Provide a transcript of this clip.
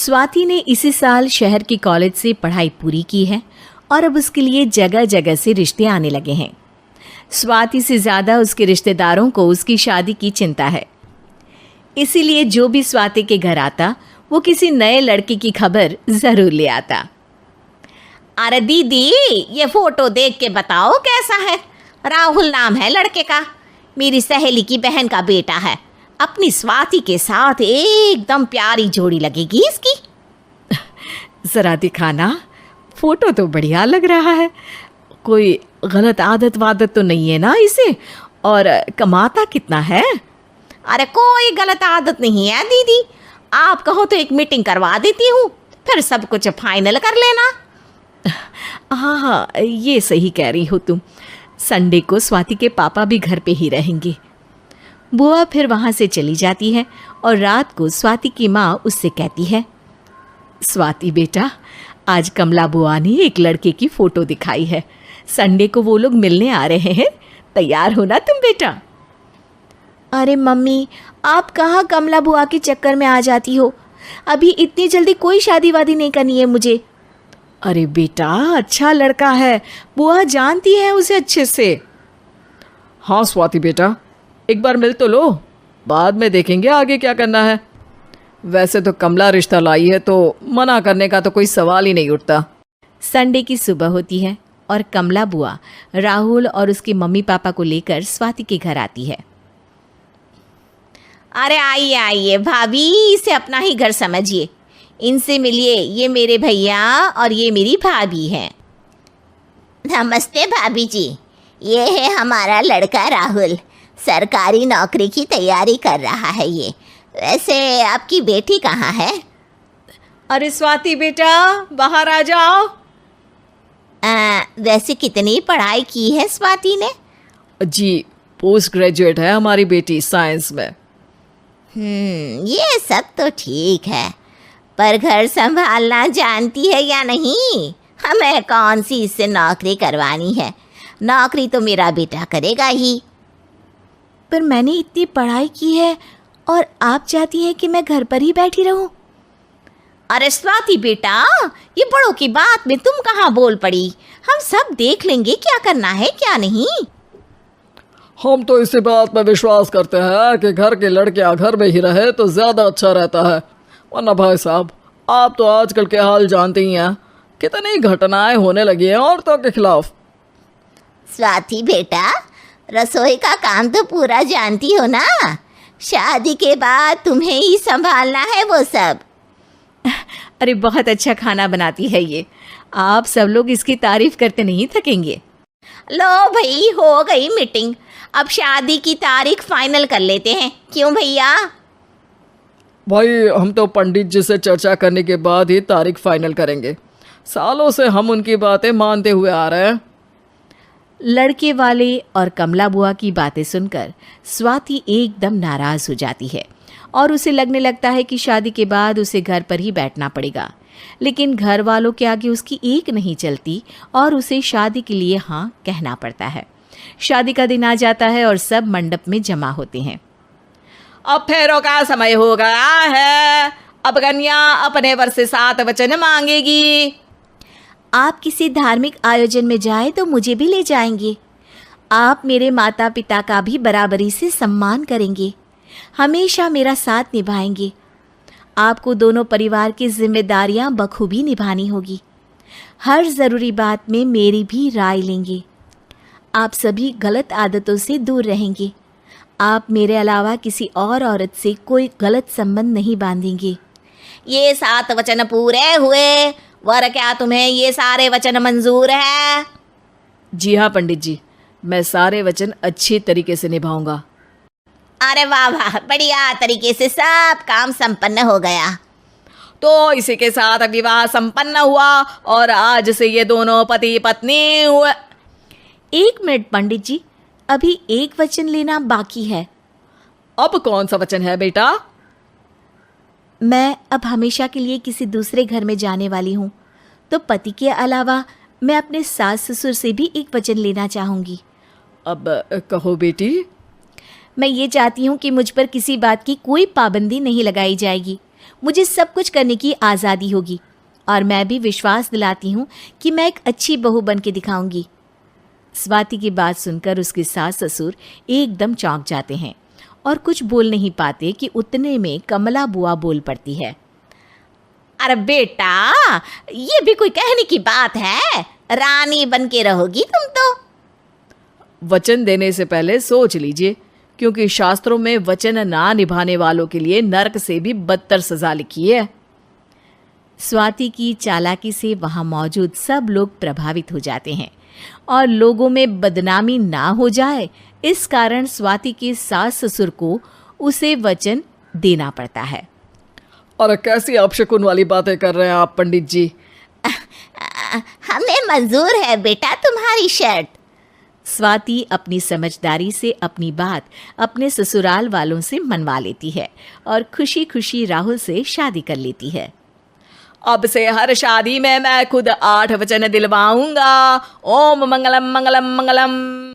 स्वाति ने इसी साल शहर के कॉलेज से पढ़ाई पूरी की है और अब उसके लिए जगह जगह से रिश्ते आने लगे हैं। स्वाति से ज़्यादा उसके रिश्तेदारों को उसकी शादी की चिंता है। इसीलिए जो भी स्वाति के घर आता वो किसी नए लड़के की खबर ज़रूर ले आता। अरे दीदी, ये फोटो देख के बताओ कैसा है। राहुल नाम है लड़के का, मेरी सहेली की बहन का बेटा है। अपनी स्वाति के साथ एकदम प्यारी जोड़ी लगेगी इसकी। ज़रा दिखाना, फ़ोटो तो बढ़िया लग रहा है। कोई गलत आदत वादत तो नहीं है ना इसे? और कमाता कितना है? अरे कोई गलत आदत नहीं है दीदी, आप कहो तो एक मीटिंग करवा देती हूँ, फिर सब कुछ फाइनल कर लेना। हाँ, ये सही कह रही हो तुम। संडे को स्वाति के पापा भी घर पे ही रहेंगे। बुआ फिर वहाँ से चली जाती है और रात को स्वाति की माँ उससे कहती है, स्वाति बेटा, आज कमला बुआ ने एक लड़के की फ़ोटो दिखाई है। संडे को वो लोग मिलने आ रहे हैं, तैयार हो ना तुम बेटा। अरे मम्मी, आप कहाँ कमला बुआ के चक्कर में आ जाती हो? अभी इतनी जल्दी कोई शादी वादी नहीं करनी है मुझे। अरे बेटा, अच्छा लड़का है, बुआ जानती है उसे अच्छे से। हाँ स्वाति बेटा, एक बार मिल तो लो, बाद में देखेंगे आगे क्या करना है। वैसे तो कमला रिश्ता लाई है तो मना करने का तो कोई सवाल ही नहीं उठता। संडे की सुबह होती है और कमला बुआ राहुल और उसके मम्मी पापा को लेकर स्वाति के घर आती है। अरे आइए आइए भाभी, इसे अपना ही घर समझिए, इनसे मिलिए। ये मेरे भैया और ये मेरी भाभी हैं। नमस्ते भाभी जी, ये है हमारा लड़का राहुल, सरकारी नौकरी की तैयारी कर रहा है ये। वैसे आपकी बेटी कहाँ है? अरे स्वाति बेटा, बाहर आ जाओ। वैसे कितनी पढ़ाई की है स्वाति ने? जी, पोस्ट ग्रेजुएट है हमारी बेटी साइंस में। ये सब तो ठीक है, पर घर संभालना जानती है या नहीं? हमें कौन सी इससे नौकरी करवानी है, नौकरी तो मेरा बेटा करेगा ही। पर मैंने इतनी पढ़ाई की है और आप चाहती हैं कि मैं घर पर ही बैठी रहूं? अरे स्वाति बेटा, ये बड़ों की बात में तुम कहाँ बोल पड़ी? हम सब देख लेंगे क्या करना है क्या नहीं। हम तो इसी बात में विश्वास करते हैं कि घर के लड़कियां घर में ही रहे तो ज़्यादा अच्छा रहता है। वरना भाई साहब, आप तो आजकल के हाल जानते ही हैं, कितनी घटनाएं होने लगी हैं औरतों के खिलाफ। स्वाति बेटा, रसोई का काम तो पूरा जानती हो ना? शादी के बाद तुम्हें ही संभालना है वो सब। अरे बहुत अच्छा खाना बनाती है ये, आप सब लोग इसकी तारीफ करते नहीं थकेंगे। लो भाई, हो गई मीटिंग, अब शादी की तारीख फाइनल कर लेते हैं, क्यों भैया? भाई, हम तो पंडित जी से चर्चा करने के बाद ही तारीख फाइनल करेंगे। सालों से हम उनकी बातें मानते हुए आ रहे हैं। लड़के वाले और कमला बुआ की बातें सुनकर स्वाति एकदम नाराज़ हो जाती है और उसे लगने लगता है कि शादी के बाद उसे घर पर ही बैठना पड़ेगा। लेकिन घर वालों के आगे उसकी एक नहीं चलती और उसे शादी के लिए हाँ कहना पड़ता है। शादी का दिन आ जाता है और सब मंडप में जमा होते हैं। अब फेरों का समय हो गया है, अब कन्या अपने वर से 7 वचन मांगेगी। आप किसी धार्मिक आयोजन में जाए तो मुझे भी ले जाएंगे। आप मेरे माता पिता का भी बराबरी से सम्मान करेंगे, हमेशा मेरा साथ निभाएंगे। आपको दोनों परिवार की जिम्मेदारियां बखूबी निभानी होगी। हर ज़रूरी बात में मेरी भी राय लेंगे। आप सभी गलत आदतों से दूर रहेंगे। आप मेरे अलावा किसी और औरत से कोई गलत संबंध नहीं बांधेंगे। ये 7 वचन पूरे हुए, वर क्या तुम्हें ये सारे वचन मंजूर है? जी हाँ पंडित जी, मैं सारे वचन अच्छी तरीके से निभाऊंगा। अरे वाह वाह, बढ़िया तरीके से सब काम संपन्न हो गया। तो इसी के साथ विवाह संपन्न हुआ और आज से ये दोनों पति पत्नी हुए। 1 मिनट पंडित जी, अभी एक वचन लेना बाकी है। अब कौन सा वचन है बेटा? मैं अब हमेशा के लिए किसी दूसरे घर में जाने वाली हूँ, तो पति के अलावा मैं अपने सास ससुर से भी एक वचन लेना चाहूँगी। अब कहो बेटी। मैं ये चाहती हूँ कि मुझ पर किसी बात की कोई पाबंदी नहीं लगाई जाएगी। मुझे सब कुछ करने की आज़ादी होगी और मैं भी विश्वास दिलाती हूँ कि मैं एक अच्छी बहू बन के दिखाऊंगी। स्वाति की बात सुनकर उसके सास ससुर एकदम चौंक जाते हैं और कुछ बोल नहीं पाते कि उतने में कमला बुआ बोल पड़ती है। अरे बेटा, ये भी कोई कहने की बात है? रानी बन के रहोगी तुम तो। वचन देने से पहले सोच लीजिए, क्योंकि शास्त्रों में वचन ना निभाने वालों के लिए नरक से भी बदतर सजा लिखी है। स्वाति की चालाकी से वहां मौजूद सब लोग प्रभावित हो जाते हैं और लोगों में बदनामी ना हो जाए, इस कारण स्वाति के सास ससुर को उसे वचन देना पड़ता है। और कैसी अपशकुन वाली बातें कर रहे हैं आप पंडित जी? हमें मंजूर है बेटा तुम्हारी शर्त। स्वाति अपनी समझदारी से अपनी बात अपने ससुराल वालों से मनवा लेती है और खुशी खुशी राहुल से शादी कर लेती है। अब से हर शादी में मैं खुद 8 वचन दिलवाऊंगा। ओम मंगलम मंगलम मंगलम।